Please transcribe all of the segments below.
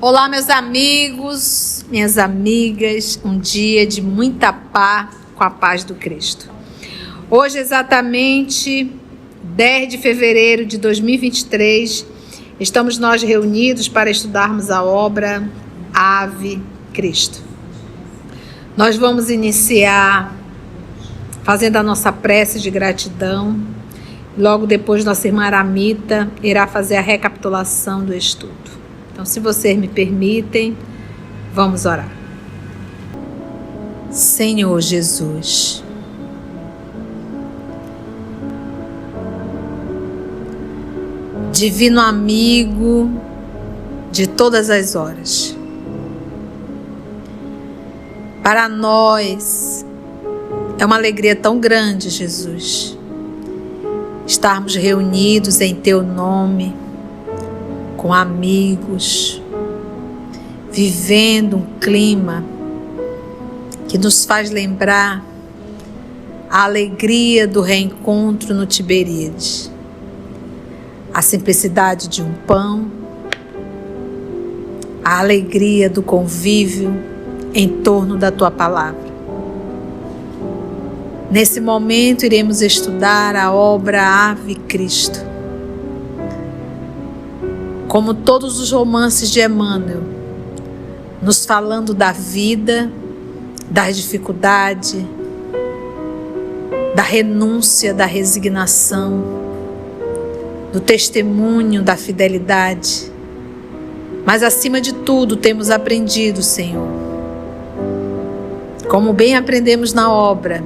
Olá, meus amigos, minhas amigas, um dia de muita paz com a paz do Cristo. Hoje, exatamente 10 de fevereiro de 2023, estamos nós reunidos para estudarmos a obra Ave Cristo. Nós vamos iniciar fazendo a nossa prece de gratidão. Logo depois, nossa irmã Aramita irá fazer a recapitulação do estudo. Então, se vocês me permitem, vamos orar. Senhor Jesus, divino amigo de todas as horas, para nós é uma alegria tão grande, Jesus, estarmos reunidos em Teu nome, com amigos, vivendo um clima que nos faz lembrar a alegria do reencontro no Tiberíades, a simplicidade de um pão, a alegria do convívio em torno da Tua palavra. Nesse momento iremos estudar a obra Ave Cristo. Como todos os romances de Emmanuel, nos falando da vida, da dificuldade, da renúncia, da resignação, do testemunho, da fidelidade. Mas acima de tudo temos aprendido, Senhor, como bem aprendemos na obra,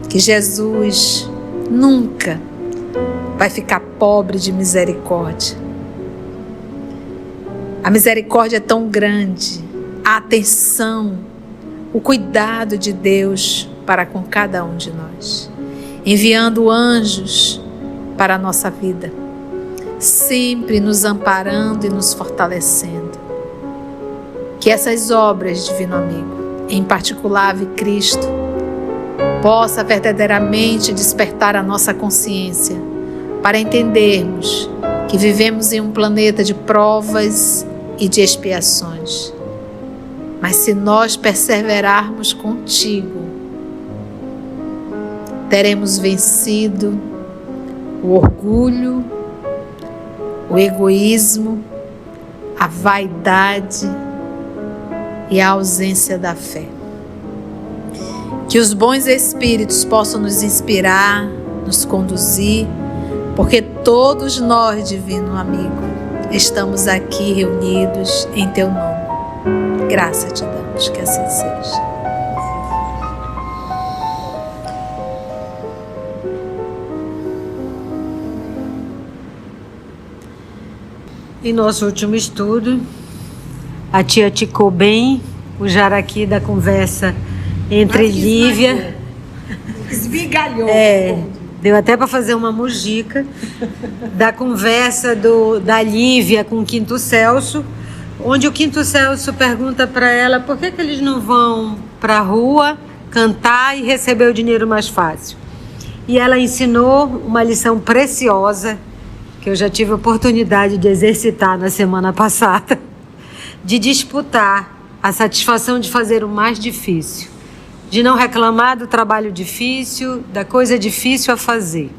que Jesus nunca vai ficar pobre de misericórdia. A misericórdia é tão grande, a atenção, o cuidado de Deus para com cada um de nós, enviando anjos para a nossa vida, sempre nos amparando e nos fortalecendo. Que essas obras, divino amigo, em particular Ave Cristo, possa verdadeiramente despertar a nossa consciência para entendermos que vivemos em um planeta de provas e de expiações. Mas se nós perseverarmos contigo, teremos vencido o orgulho, o egoísmo, a vaidade e a ausência da fé. Que os bons espíritos possam nos inspirar, nos conduzir, porque todos nós, divino amigo, estamos aqui reunidos em Teu nome. Graça te damos, que assim seja. Em nosso último estudo, a tia ticou bem o jaraqui da conversa entre Lívia. Esmigalhou. Deu até para fazer uma mujica da conversa da Lívia com o Quinto Celso, onde o Quinto Celso pergunta para ela por que eles não vão para a rua cantar e receber o dinheiro mais fácil. E ela ensinou uma lição preciosa, que eu já tive a oportunidade de exercitar na semana passada, de disputar a satisfação de fazer o mais difícil, de não reclamar do trabalho difícil, da coisa difícil a fazer.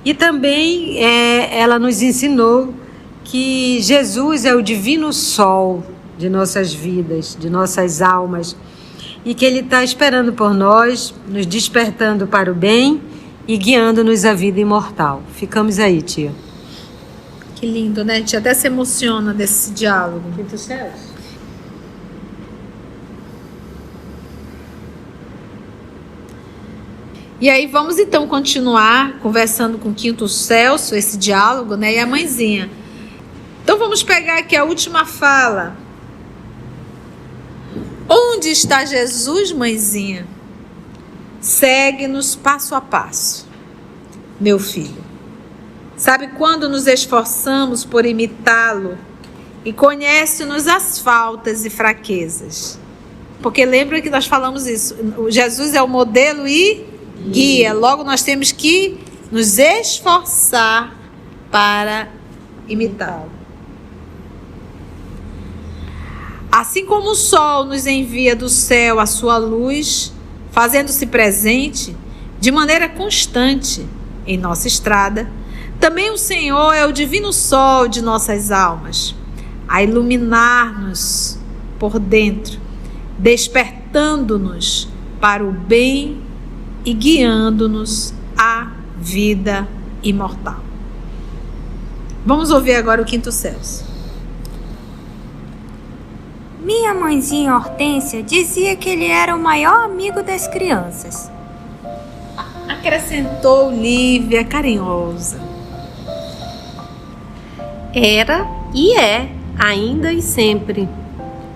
E também ela nos ensinou que Jesus é o divino sol de nossas vidas, de nossas almas, e que Ele está esperando por nós, nos despertando para o bem e guiando-nos à vida imortal. Ficamos aí, tia. Que lindo, né? A gente até se emociona desse diálogo. Quinto Celso. E aí vamos então continuar conversando com o Quinto Celso, esse diálogo, né? E a mãezinha. Então vamos pegar aqui a última fala. Onde está Jesus, mãezinha? Segue-nos passo a passo, meu filho. Sabe quando nos esforçamos por imitá-lo e conhece-nos as faltas e fraquezas? Porque lembra que nós falamos isso. Jesus é o modelo e guia. Logo nós temos que nos esforçar para imitá-lo. Assim como o sol nos envia do céu a sua luz, fazendo-se presente de maneira constante em nossa estrada, também o Senhor é o divino sol de nossas almas, a iluminar-nos por dentro, despertando-nos para o bem e guiando-nos à vida imortal. Vamos ouvir agora o quinto Celso. Minha mãezinha Hortência dizia que ele era o maior amigo das crianças. Acrescentou Lívia carinhosa. Era e é, ainda e sempre.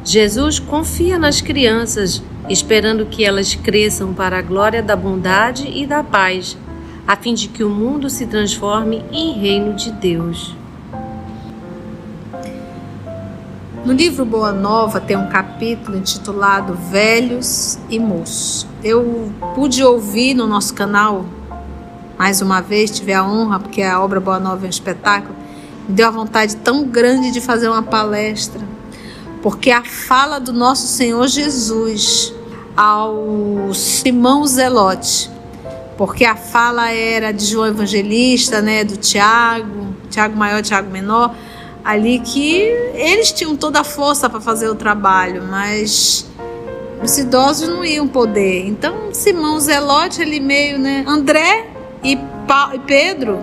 Jesus confia nas crianças, esperando que elas cresçam para a glória da bondade e da paz, a fim de que o mundo se transforme em reino de Deus. No livro Boa Nova tem um capítulo intitulado Velhos e Moços. Eu pude ouvir no nosso canal, mais uma vez, tive a honra, porque a obra Boa Nova é um espetáculo, me deu a vontade tão grande de fazer uma palestra, porque a fala do nosso Senhor Jesus ao Simão Zelote, porque a fala era de João Evangelista, né, do Tiago maior, Tiago menor, ali que eles tinham toda a força para fazer o trabalho, mas os idosos não iam poder. Então Simão Zelote, ele meio, né, André e Pedro,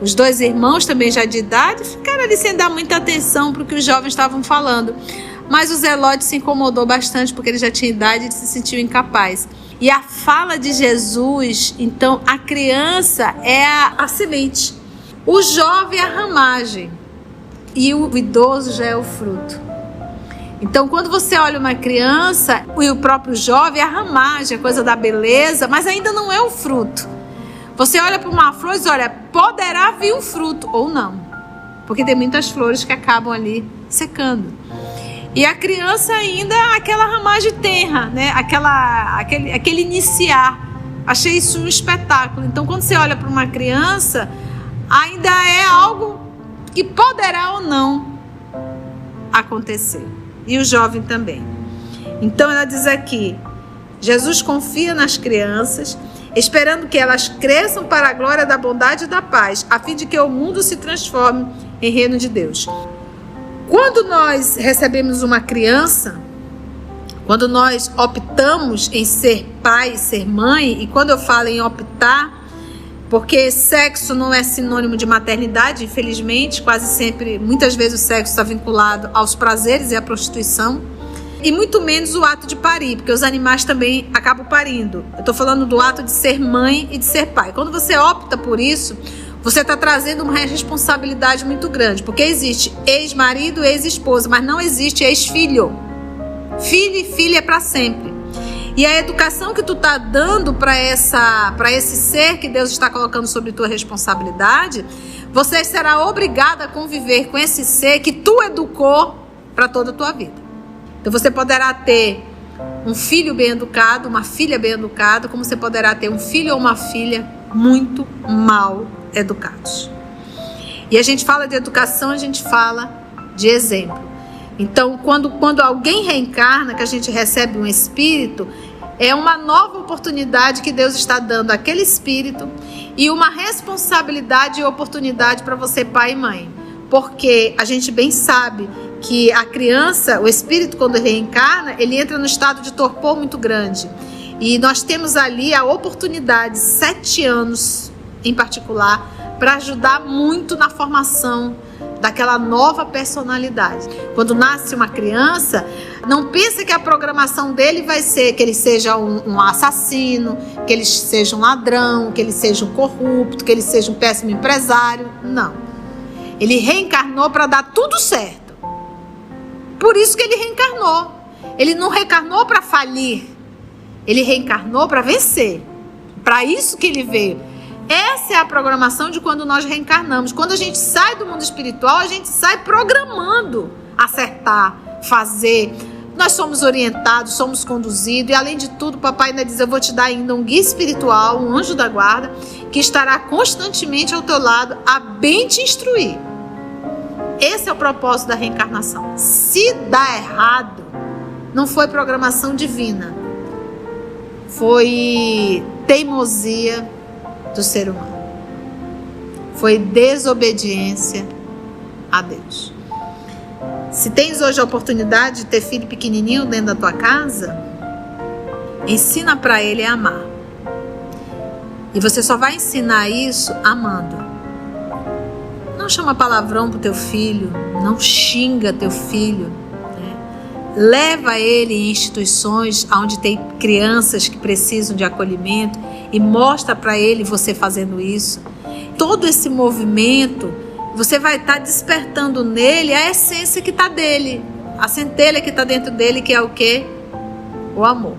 os dois irmãos também já de idade, ficaram ali sem dar muita atenção para o que os jovens estavam falando. Mas o Zelote se incomodou bastante porque ele já tinha idade e se sentiu incapaz. E a fala de Jesus, então a criança é a semente, o jovem é a ramagem e o idoso já é o fruto. Então quando você olha uma criança e o próprio jovem, é a ramagem, a coisa da beleza, mas ainda não é o fruto. Você olha para uma flor e diz, olha, poderá vir um fruto ou não, porque tem muitas flores que acabam ali secando. E a criança ainda é aquela ramagem tenra, né? aquele iniciar. Achei isso um espetáculo. Então quando você olha para uma criança, ainda é algo que poderá ou não acontecer. E o jovem também. Então ela diz aqui, Jesus confia nas crianças, esperando que elas cresçam para a glória da bondade e da paz, a fim de que o mundo se transforme em reino de Deus. Quando nós recebemos uma criança, quando nós optamos em ser pai, ser mãe, e quando eu falo em optar, porque sexo não é sinônimo de maternidade, infelizmente, quase sempre, muitas vezes o sexo está vinculado aos prazeres e à prostituição, e muito menos o ato de parir, porque os animais também acabam parindo. Eu estou falando do ato de ser mãe e de ser pai. Quando você opta por isso, você está trazendo uma responsabilidade muito grande, porque existe ex-marido, ex-esposa, mas não existe ex-filho. Filho e filha é para sempre. E a educação que tu está dando para esse ser que Deus está colocando sobre tua responsabilidade, você será obrigada a conviver com esse ser que tu educou para toda a tua vida. Então você poderá ter um filho bem educado, uma filha bem educada, como você poderá ter um filho ou uma filha muito mal educados. E a gente fala de educação, a gente fala de exemplo. Então, quando alguém reencarna, que a gente recebe um espírito, é uma nova oportunidade que Deus está dando àquele espírito e uma responsabilidade e oportunidade para você, pai e mãe. Porque a gente bem sabe que a criança, o espírito, quando reencarna, ele entra no estado de torpor muito grande. E nós temos ali a oportunidade, 7 anos em particular, para ajudar muito na formação daquela nova personalidade. Quando nasce uma criança, não pensa que a programação dele vai ser que ele seja um assassino, que ele seja um ladrão, que ele seja um corrupto, que ele seja um péssimo empresário. Não. Ele reencarnou para dar tudo certo. Por isso que ele reencarnou. Ele não reencarnou para falir. Ele reencarnou para vencer. Para isso que ele veio. Essa é a programação de quando nós reencarnamos. Quando a gente sai do mundo espiritual, a gente sai programando acertar, fazer. Nós somos orientados, somos conduzidos. E além de tudo, o papai ainda diz, eu vou te dar ainda um guia espiritual, um anjo da guarda, que estará constantemente ao teu lado a bem te instruir. Esse é o propósito da reencarnação. Se dá errado, não foi programação divina. Foi teimosia do ser humano. Foi desobediência a Deus. Se tens hoje a oportunidade de ter filho pequenininho dentro da tua casa, ensina para ele a amar. E você só vai ensinar isso amando. Não chama palavrão pro teu filho, não xinga teu filho, né? Leva ele em instituições onde tem crianças que precisam de acolhimento e mostra para ele você fazendo isso. Todo esse movimento, você vai estar despertando nele a essência que está dele, a centelha que está dentro dele, que é o quê? O amor.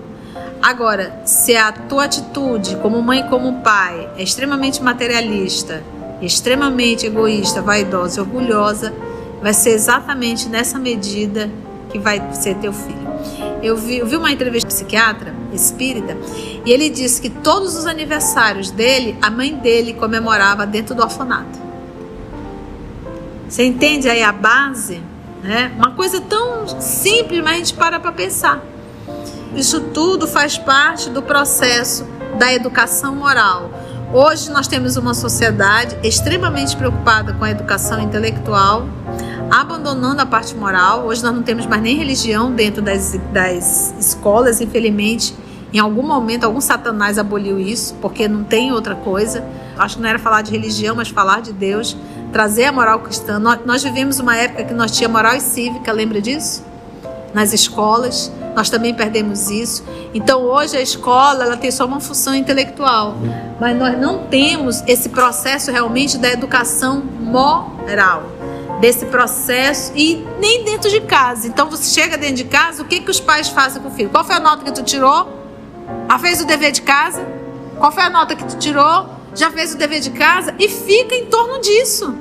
Agora, se a tua atitude como mãe e como pai é extremamente materialista, extremamente egoísta, vaidosa e orgulhosa, vai ser exatamente nessa medida que vai ser teu filho. Eu vi uma entrevista de um psiquiatra espírita e ele disse que todos os aniversários dele, a mãe dele comemorava dentro do orfanato. Você entende aí a base? Né? Uma coisa tão simples, mas a gente para pensar. Isso tudo faz parte do processo da educação moral. Hoje nós temos uma sociedade extremamente preocupada com a educação intelectual, abandonando a parte moral. Hoje nós não temos mais nem religião dentro das escolas, infelizmente. Em algum momento, algum satanás aboliu isso, porque não tem outra coisa. Acho que não era falar de religião, mas falar de Deus, trazer a moral cristã. Nós vivemos uma época que nós tínhamos moral e cívica, lembra disso? Nas escolas, nós também perdemos isso. Então hoje a escola ela tem só uma função intelectual, mas nós não temos esse processo realmente da educação moral, desse processo, e nem dentro de casa. Então você chega dentro de casa, o que os pais fazem com o filho? Qual foi a nota que tu tirou? Já fez o dever de casa? Qual foi a nota que tu tirou? Já fez o dever de casa? E fica em torno disso.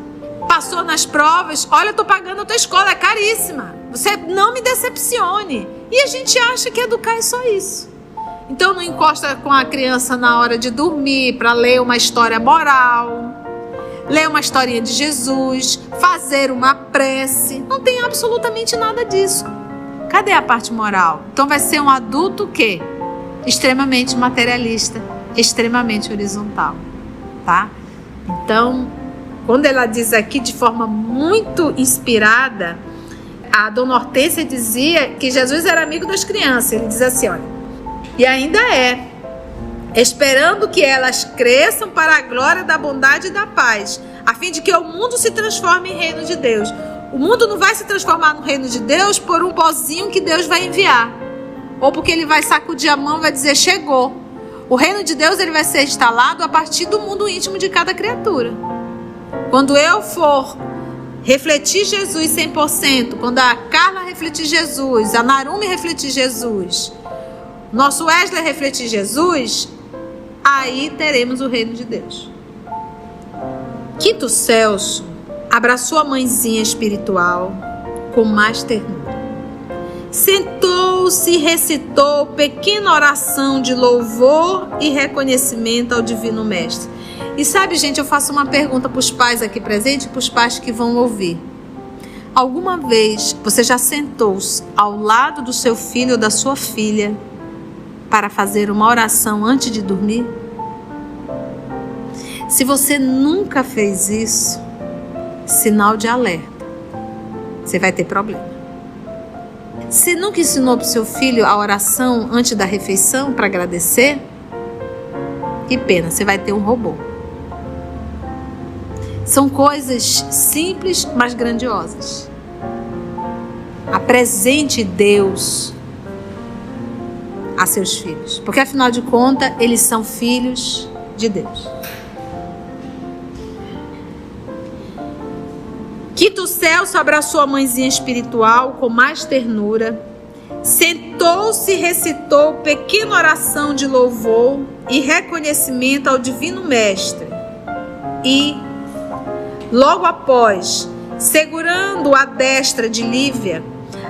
Passou nas provas? Olha, eu tô pagando a tua escola, é caríssima. Você não me decepcione. E a gente acha que educar é só isso. Então não encosta com a criança na hora de dormir para ler uma história moral, ler uma historinha de Jesus, fazer uma prece. Não tem absolutamente nada disso. Cadê a parte moral? Então vai ser um adulto o quê? Extremamente materialista, extremamente horizontal, tá? Então, quando ela diz aqui de forma muito inspirada, a Dona Hortência dizia que Jesus era amigo das crianças. Ele diz assim, olha, e ainda é, esperando que elas cresçam para a glória da bondade e da paz, a fim de que o mundo se transforme em reino de Deus. O mundo não vai se transformar no reino de Deus por um pozinho que Deus vai enviar, ou porque ele vai sacudir a mão e vai dizer, chegou. O reino de Deus ele vai ser instalado a partir do mundo íntimo de cada criatura. Quando eu for refletir Jesus 100%, quando a Carla refletir Jesus, a Narumi refletir Jesus, nosso Wesley refletir Jesus, aí teremos o reino de Deus. Quinto Celso abraçou a mãezinha espiritual com mais ternura. Sentou-se e recitou pequena oração de louvor e reconhecimento ao Divino Mestre. E sabe, gente, eu faço uma pergunta para os pais aqui presentes e para os pais que vão ouvir. Alguma vez você já sentou-se ao lado do seu filho ou da sua filha para fazer uma oração antes de dormir? Se você nunca fez isso, sinal de alerta. Você vai ter problema. Se nunca ensinou para o seu filho a oração antes da refeição para agradecer, que pena, você vai ter um robô. São coisas simples, mas grandiosas. Apresente Deus a seus filhos, porque afinal de contas, eles são filhos de Deus. Quinto Celso abraçou a mãezinha espiritual com mais ternura, sentou-se e recitou pequena oração de louvor e reconhecimento ao Divino Mestre e, logo após, segurando a destra de Lívia,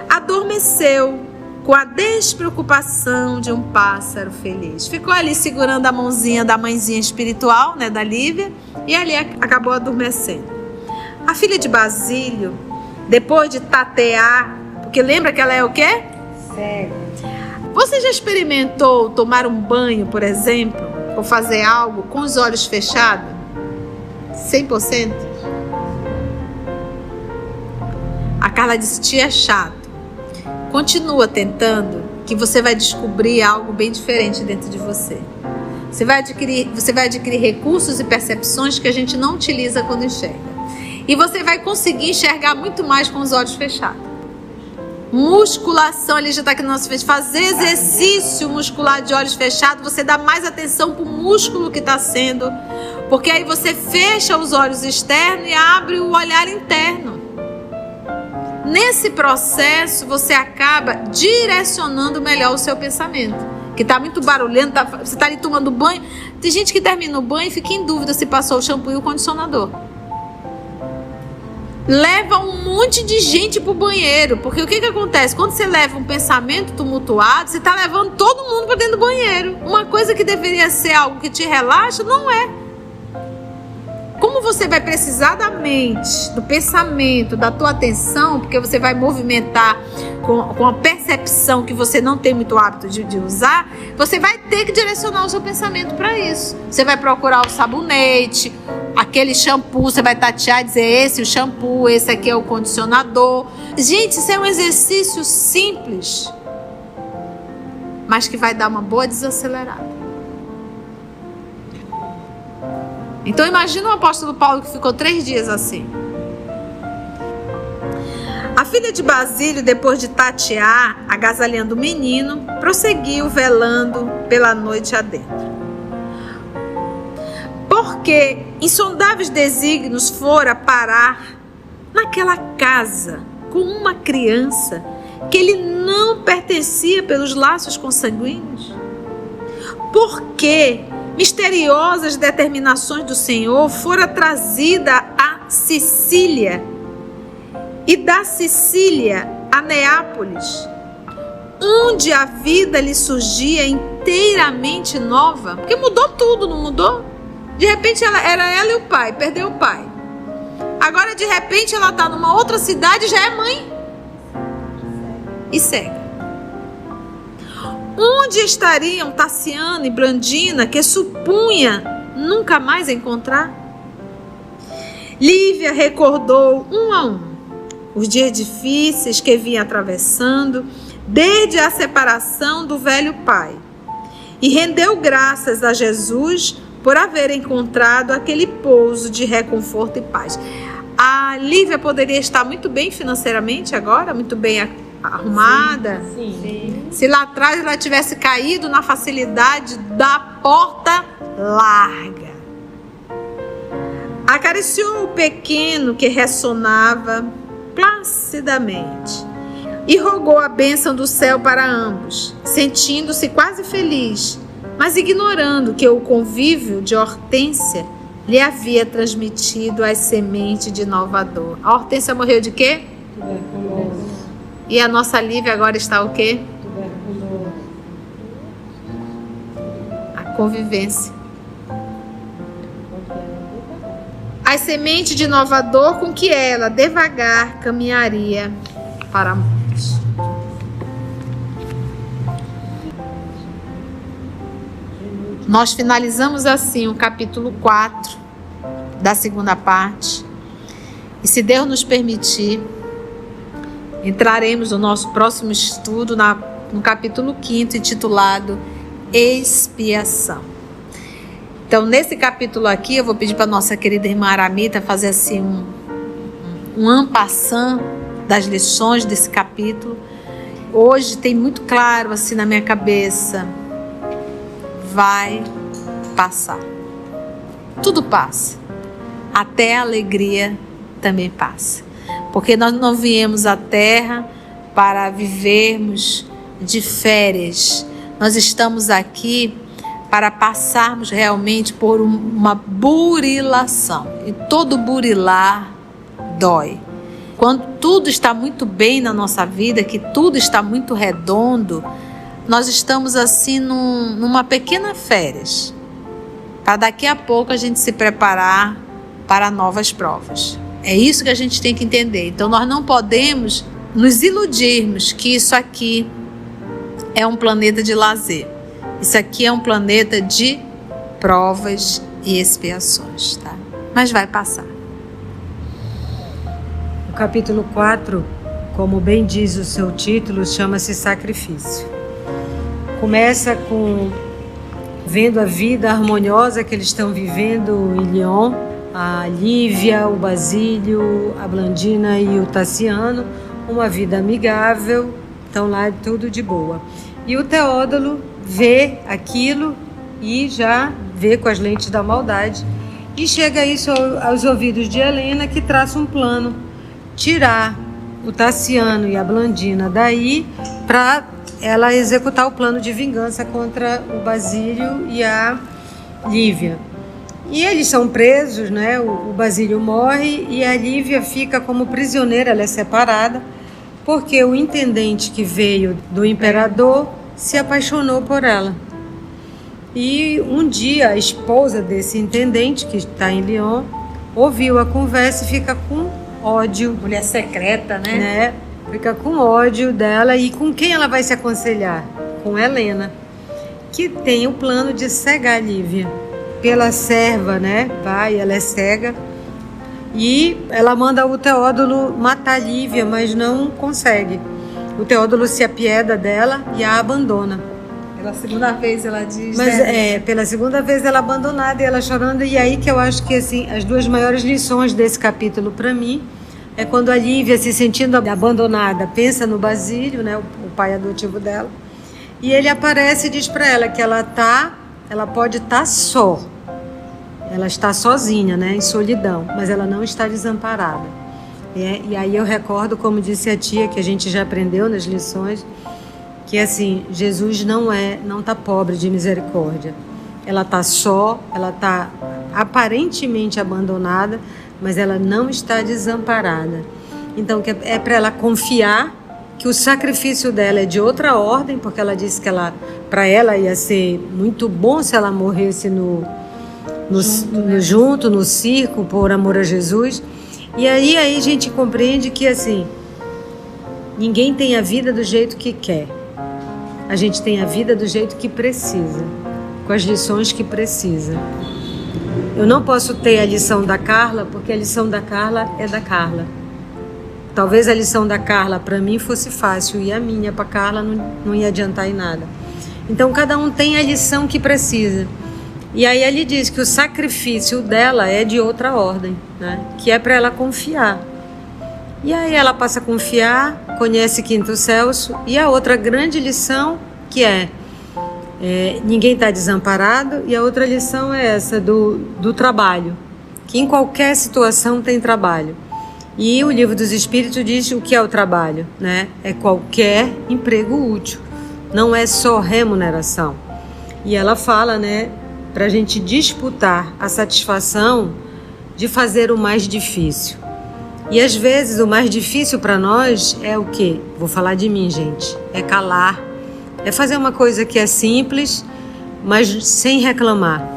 adormeceu com a despreocupação de um pássaro feliz. Ficou ali segurando a mãozinha da mãezinha espiritual, né, da Lívia, e ali acabou adormecendo. A filha de Basílio, depois de tatear, porque lembra que ela é o quê? Você já experimentou tomar um banho, por exemplo, ou fazer algo com os olhos fechados? 100%? A Carla disse, tia, é chato. Continua tentando, que você vai descobrir algo bem diferente dentro de você. Você vai adquirir recursos e percepções que a gente não utiliza quando enxerga. E você vai conseguir enxergar muito mais com os olhos fechados. Musculação, ele já está aqui no nosso vídeo. Fazer exercício muscular de olhos fechados, você dá mais atenção para o músculo que está sendo. Porque aí você fecha os olhos externos e abre o olhar interno. Nesse processo, você acaba direcionando melhor o seu pensamento. Que está muito barulhento, você está ali tomando banho. Tem gente que termina o banho e fica em dúvida se passou o shampoo e o condicionador. Leva um monte de gente pro banheiro. Porque o que acontece? Quando você leva um pensamento tumultuado, você está levando todo mundo para dentro do banheiro. Uma coisa que deveria ser algo que te relaxa, não é. Como você vai precisar da mente, do pensamento, da tua atenção, porque você vai movimentar com a percepção que você não tem muito hábito de usar, você vai ter que direcionar o seu pensamento para isso. Você vai procurar o sabonete, aquele shampoo, você vai tatear e dizer, esse é o shampoo, esse aqui é o condicionador. Gente, isso é um exercício simples, mas que vai dar uma boa desacelerada. Então imagina o apóstolo Paulo que ficou 3 dias assim. A filha de Basílio, depois de tatear, agasalhando o menino, prosseguiu velando pela noite adentro. Porque insondáveis desígnios fora parar naquela casa com uma criança que ele não pertencia pelos laços consanguíneos. Porque misteriosas determinações do Senhor fora trazida a Sicília e da Sicília a Neápolis, onde a vida lhe surgia inteiramente nova, porque mudou tudo, não mudou? De repente era ela e o pai, perdeu o pai. Agora de repente ela está numa outra cidade, já é mãe e cega. Onde estariam Tassiana e Blandina, que supunha nunca mais encontrar? Lívia recordou um a um os dias difíceis que vinha atravessando desde a separação do velho pai e rendeu graças a Jesus por haver encontrado aquele pouso de reconforto e paz. A Lívia poderia estar muito bem financeiramente agora, muito bem arrumada. Sim. Se lá atrás ela tivesse caído na facilidade da porta larga. Acariciou o pequeno que ressonava placidamente e rogou a bênção do céu para ambos, sentindo-se quase feliz, mas ignorando que o convívio de Hortência lhe havia transmitido as sementes de nova dor. A Hortência morreu de quê? Tuberculose. E a nossa Lívia agora está o quê? Tuberculose. A convivência. As sementes de nova dor com que ela devagar caminharia para a morte. Nós finalizamos assim o capítulo 4 da segunda parte. E se Deus nos permitir, entraremos no nosso próximo estudo no capítulo 5, intitulado Expiação. Então, nesse capítulo aqui, eu vou pedir para nossa querida irmã Aramita fazer assim um en passant das lições desse capítulo. Hoje tem muito claro assim na minha cabeça: vai passar. Tudo passa. Até a alegria também passa. Porque nós não viemos à Terra para vivermos de férias. Nós estamos aqui para passarmos realmente por uma burilação. E todo burilar dói. Quando tudo está muito bem na nossa vida, que tudo está muito redondo, nós estamos assim numa pequena férias. Para daqui a pouco a gente se preparar para novas provas. É isso que a gente tem que entender. Então nós não podemos nos iludirmos que isso aqui é um planeta de lazer. Isso aqui é um planeta de provas e expiações, tá? Mas vai passar. O capítulo 4, como bem diz o seu título, chama-se Sacrifício. Começa com vendo a vida harmoniosa que eles estão vivendo em Lyon, a Lívia, o Basílio, a Blandina e o Tassiano, uma vida amigável, estão lá tudo de boa. E o Teódulo vê aquilo e já vê com as lentes da maldade, e chega isso aos ouvidos de Helena, que traça um plano, tirar o Tassiano e a Blandina daí para ela executar o plano de vingança contra o Basílio e a Lívia. E eles são presos, né? O Basílio morre e a Lívia fica como prisioneira, ela é separada, porque o intendente que veio do imperador se apaixonou por ela. E um dia a esposa desse intendente, que está em Lyon, ouviu a conversa e fica com ódio. Mulher secreta, né? Fica com ódio dela. E com quem ela vai se aconselhar? Com Helena, que tem o plano de cegar a Lívia. Pela serva, né? Vai, ela é cega. E ela manda o Teódulo matar a Lívia, mas não consegue. O Teódulo se apieda dela e a abandona. Pela segunda vez ela diz, mas né? Pela segunda vez ela abandonada e ela chorando. E aí que eu acho que assim, as duas maiores lições desse capítulo para mim é quando a Lívia, se sentindo abandonada, pensa no Basílio, né, o pai adotivo dela, e ele aparece e diz para ela que ela pode estar só, ela está sozinha, né, em solidão, mas ela não está desamparada. E aí eu recordo, como disse a tia, que a gente já aprendeu nas lições, que assim, Jesus não está pobre de misericórdia. Ela está só, ela está aparentemente abandonada, mas ela não está desamparada. Então é para ela confiar que o sacrifício dela é de outra ordem, porque ela disse que para ela ia ser muito bom se ela morresse junto no circo, por amor a Jesus. E aí a gente compreende que assim, ninguém tem a vida do jeito que quer. A gente tem a vida do jeito que precisa, com as lições que precisa. Eu não posso ter a lição da Carla, porque a lição da Carla é da Carla. Talvez a lição da Carla para mim fosse fácil e a minha para Carla não ia adiantar em nada. Então cada um tem a lição que precisa. E aí ele diz que o sacrifício dela é de outra ordem, né? Que é para ela confiar. E aí ela passa a confiar, conhece Quinto Celso, e a outra grande lição que ninguém está desamparado, e a outra lição é essa do trabalho, que em qualquer situação tem trabalho. E o Livro dos Espíritos diz o que é o trabalho, né? É qualquer emprego útil, não é só remuneração. E ela fala, né, para a gente disputar a satisfação de fazer o mais difícil. E às vezes o mais difícil para nós é o quê? Vou falar de mim, gente. É calar. É fazer uma coisa que é simples, mas sem reclamar.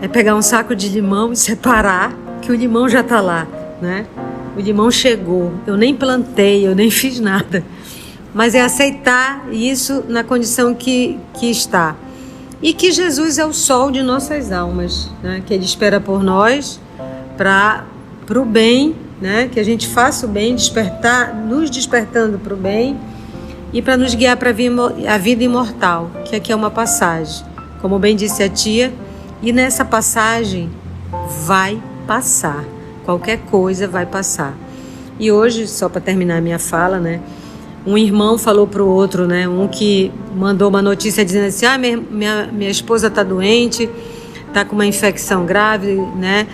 É pegar um saco de limão e separar, que o limão já está lá, né? O limão chegou. Eu nem plantei, eu nem fiz nada. Mas é aceitar isso na condição que está. E que Jesus é o sol de nossas almas, né? Que Ele espera por nós para o bem, né? Que a gente faça o bem, nos despertando para o bem e para nos guiar para a vida imortal, que aqui é uma passagem, como bem disse a tia, e nessa passagem vai passar, qualquer coisa vai passar. E hoje, só para terminar a minha fala, né? Um irmão falou para o outro, né? Um que mandou uma notícia dizendo assim, minha esposa está doente, está com uma infecção grave, né?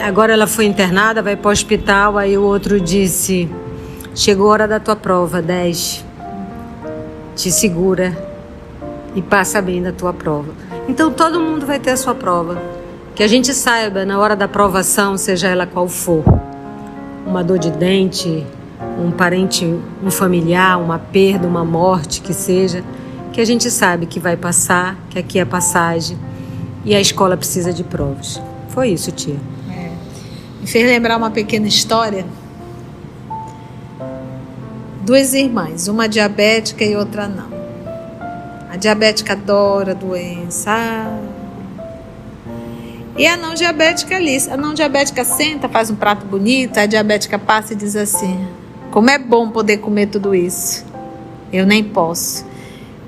Agora ela foi internada, vai para o hospital. Aí o outro disse, chegou a hora da tua prova, 10. Te segura e passa bem da tua prova. Então todo mundo vai ter a sua prova. Que a gente saiba, na hora da provação, seja ela qual for, uma dor de dente, um parente, um familiar, uma perda, uma morte, que seja, que a gente sabe que vai passar, que aqui é passagem. E a escola precisa de provas. Foi isso, tia. Me fez lembrar uma pequena história. 2 irmãs, uma diabética e outra não. A diabética adora a doença. E a não diabética ali. A não diabética senta, faz um prato bonito, a diabética passa e diz assim: como é bom poder comer tudo isso. Eu nem posso.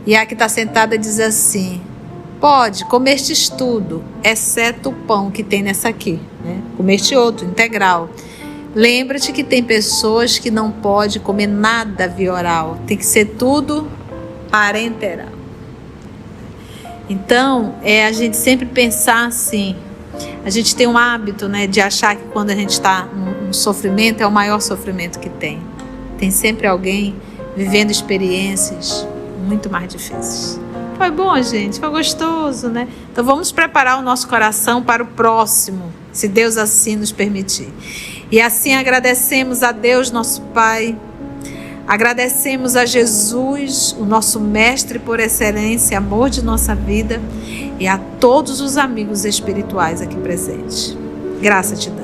E a que está sentada diz assim: pode, comestes tudo, exceto o pão que tem nessa aqui, né? Comeste outro, integral. Lembra-te que tem pessoas que não podem comer nada via oral. Tem que ser tudo parenteral. Então, a gente sempre pensar assim. A gente tem um hábito, né, de achar que quando a gente está num sofrimento, é o maior sofrimento que tem. Tem sempre alguém vivendo experiências muito mais difíceis. Foi bom, gente, foi gostoso, né? Então vamos preparar o nosso coração para o próximo, se Deus assim nos permitir. E assim agradecemos a Deus, nosso Pai, agradecemos a Jesus, o nosso mestre por excelência, amor de nossa vida, e a todos os amigos espirituais aqui presentes. Graça te damos.